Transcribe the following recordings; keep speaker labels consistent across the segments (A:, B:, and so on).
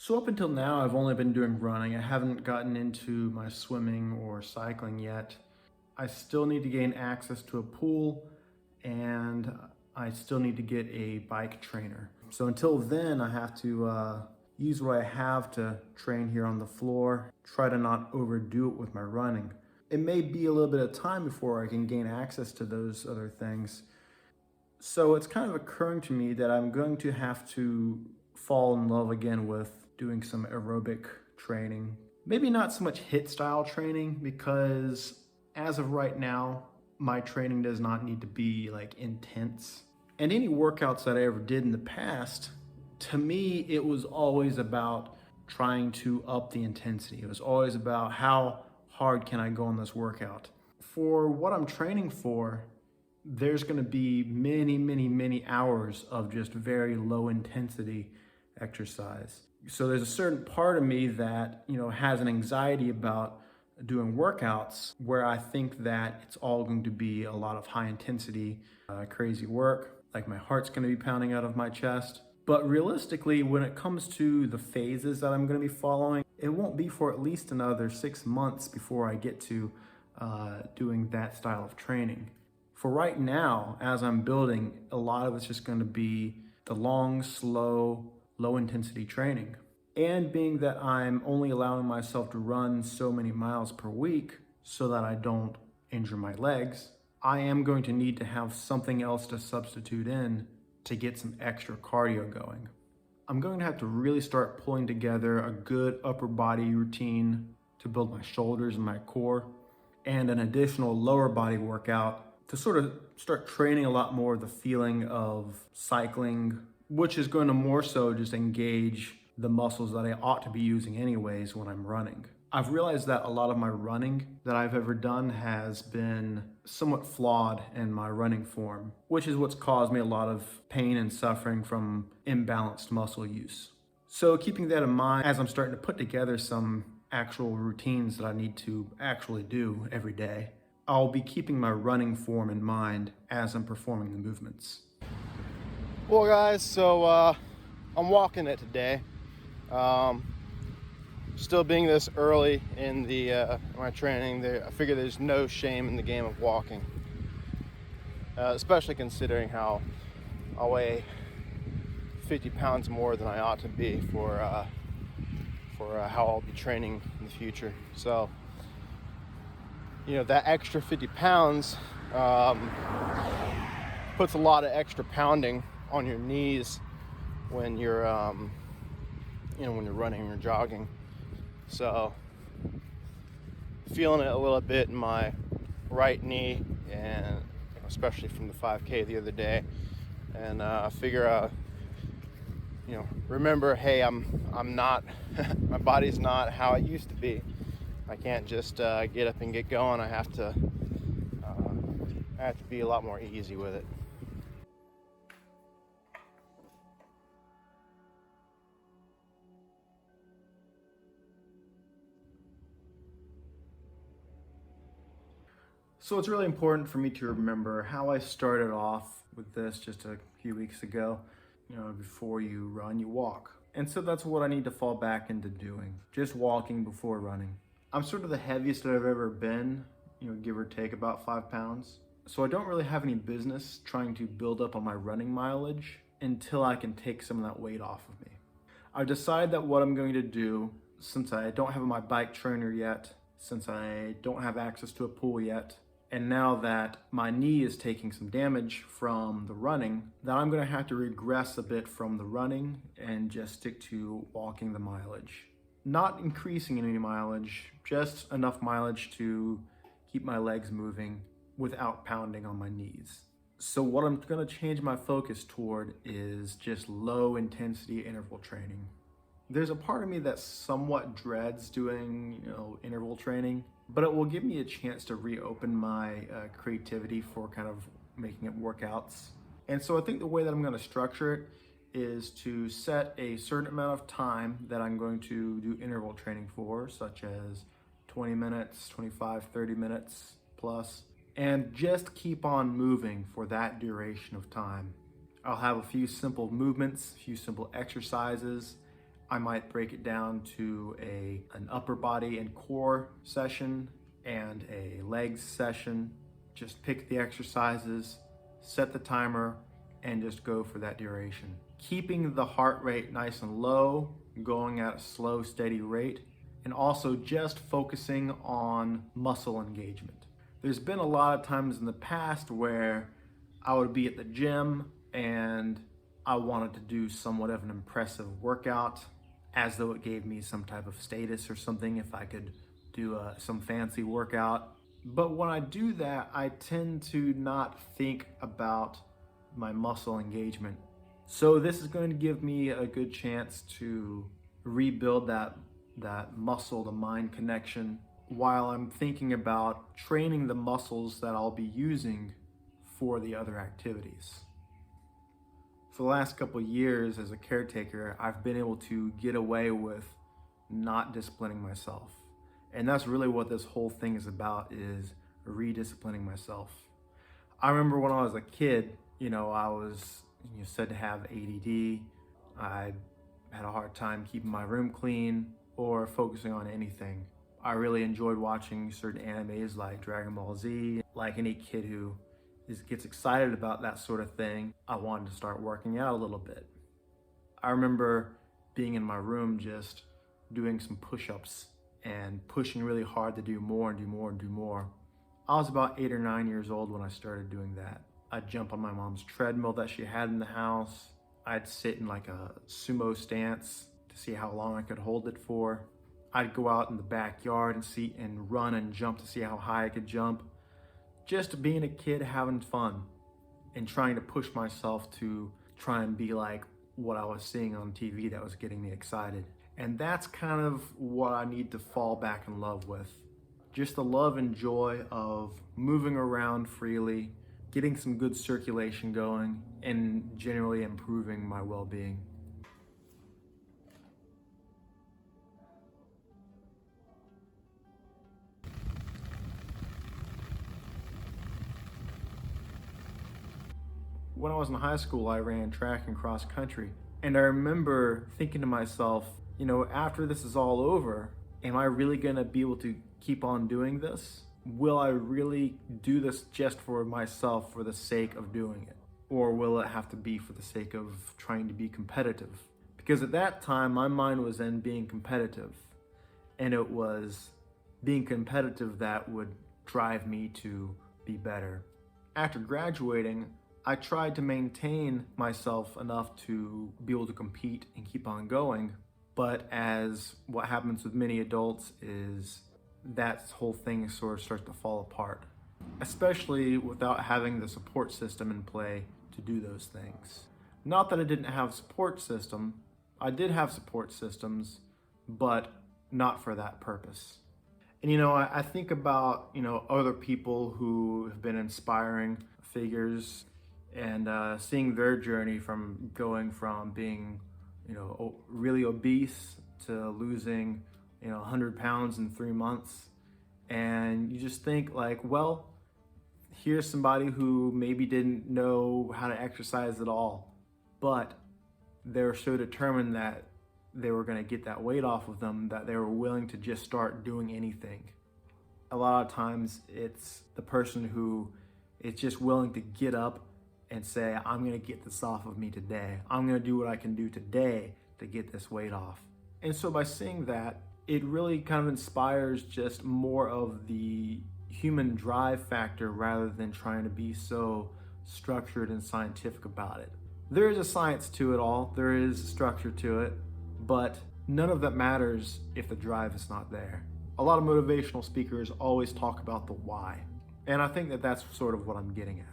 A: So up until now, I've only been doing running. I haven't gotten into my swimming or cycling yet. I still need to gain access to a pool, and I still need to get a bike trainer. So until then, I have to use what I have to train here on the floor, try to not overdo it with my running. It may be a little bit of time before I can gain access to those other things. So it's kind of occurring to me that I'm going to have to fall in love again with doing some aerobic training. Maybe not so much HIIT style training, because as of right now, my training does not need to be like intense. And any workouts that I ever did in the past, to me, it was always about trying to up the intensity. It was always about how hard can I go on this workout. For what I'm training for, there's going to be many hours of just very low intensity exercise. So there's a certain part of me that, has an anxiety about doing workouts where I think that it's all going to be a lot of high intensity, crazy work. Like my heart's going to be pounding out of my chest. But realistically, when it comes to the phases that I'm going to be following, it won't be for at least another 6 months before I get to doing that style of training. For right now, as I'm building, a lot of it's just going to be the long, slow, low intensity training. And being that I'm only allowing myself to run so many miles per week so that I don't injure my legs, I am going to need to have something else to substitute in to get some extra cardio going. I'm going to have to really start pulling together a good upper body routine to build my shoulders and my core, and an additional lower body workout to sort of start training a lot more of the feeling of cycling, which is going to more so just engage the muscles that I ought to be using anyways when I'm running. I've realized that a lot of my running that I've ever done has been somewhat flawed in my running form, which is what's caused me a lot of pain and suffering from imbalanced muscle use. So keeping that in mind, as I'm starting to put together some actual routines that I need to actually do every day, I'll be keeping my running form in mind as I'm performing the movements.
B: Well guys, so I'm walking it today. Still being this early in the my training, I figure there's no shame in the game of walking, especially considering how I weigh 50 pounds more than I ought to be for how I'll be training in the future. So that extra 50 pounds puts a lot of extra pounding on your knees when you're when you're running or jogging. So feeling it a little bit in my right knee, and especially from the 5K the other day, and I figure remember, hey, I'm not my body's not how it used to be. I can't just get up and get going. I have to be a lot more easy with it.
A: So it's really important for me to remember how I started off with this just a few weeks ago. Before you run, you walk. And so that's what I need to fall back into doing, just walking before running. I'm sort of the heaviest that I've ever been, give or take about 5 pounds. So I don't really have any business trying to build up on my running mileage until I can take some of that weight off of me. I've decided that what I'm going to do, since I don't have my bike trainer yet, since I don't have access to a pool yet, and now that my knee is taking some damage from the running, that I'm gonna have to regress a bit from the running and just stick to walking the mileage. Not increasing any mileage, just enough mileage to keep my legs moving without pounding on my knees. So what I'm gonna change my focus toward is just low intensity interval training. There's a part of me that somewhat dreads doing, interval training, but it will give me a chance to reopen my creativity for kind of making it workouts. And so I think the way that I'm going to structure it is to set a certain amount of time that I'm going to do interval training for, such as 20 minutes, 25, 30 minutes plus, and just keep on moving for that duration of time. I'll have a few simple movements, a few simple exercises, I might break it down to an upper body and core session and a legs session. Just pick the exercises, set the timer, and just go for that duration. Keeping the heart rate nice and low, going at a slow, steady rate, and also just focusing on muscle engagement. There's been a lot of times in the past where I would be at the gym and I wanted to do somewhat of an impressive workout, as though it gave me some type of status or something if I could do some fancy workout. But when I do that, I tend to not think about my muscle engagement. So this is going to give me a good chance to rebuild that muscle to mind connection while I'm thinking about training the muscles that I'll be using for the other activities. For the last couple of years as a caretaker, I've been able to get away with not disciplining myself. And that's really what this whole thing is about, is redisciplining myself. I remember when I was a kid, I was said to have ADD. I had a hard time keeping my room clean or focusing on anything. I really enjoyed watching certain animes like Dragon Ball Z. Like any kid who gets excited about that sort of thing, I wanted to start working out a little bit. I remember being in my room just doing some push-ups and pushing really hard to do more and do more and do more. I was about 8 or 9 years old when I started doing that. I'd jump on my mom's treadmill that she had in the house. I'd sit in like a sumo stance to see how long I could hold it for. I'd go out in the backyard and run and jump to see how high I could jump. Just being a kid, having fun and trying to push myself to try and be like what I was seeing on TV that was getting me excited. And that's kind of what I need to fall back in love with. Just the love and joy of moving around freely, getting some good circulation going, and generally improving my well-being. When I was in high school, I ran track and cross country. And I remember thinking to myself, after this is all over, am I really gonna be able to keep on doing this? Will I really do this just for myself for the sake of doing it? Or will it have to be for the sake of trying to be competitive? Because at that time, my mind was in being competitive. And it was being competitive that would drive me to be better. After graduating, I tried to maintain myself enough to be able to compete and keep on going. But as what happens with many adults is that whole thing sort of starts to fall apart, especially without having the support system in play to do those things. Not that I didn't have a support system. I did have support systems, but not for that purpose. And I think about, other people who have been inspiring figures and seeing their journey from going from being, really obese to losing, 100 pounds in 3 months. And you just think like, well, here's somebody who maybe didn't know how to exercise at all, but they were so determined that they were going to get that weight off of them that they were willing to just start doing anything. A lot of times it's the person who is just willing to get up and say, I'm going to get this off of me today. I'm going to do what I can do today to get this weight off. And so by seeing that, it really kind of inspires just more of the human drive factor rather than trying to be so structured and scientific about it. There is a science to it all, there is a structure to it, but none of that matters if the drive is not there. A lot of motivational speakers always talk about the why, and I think that that's sort of what I'm getting at.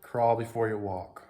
B: Crawl before you walk.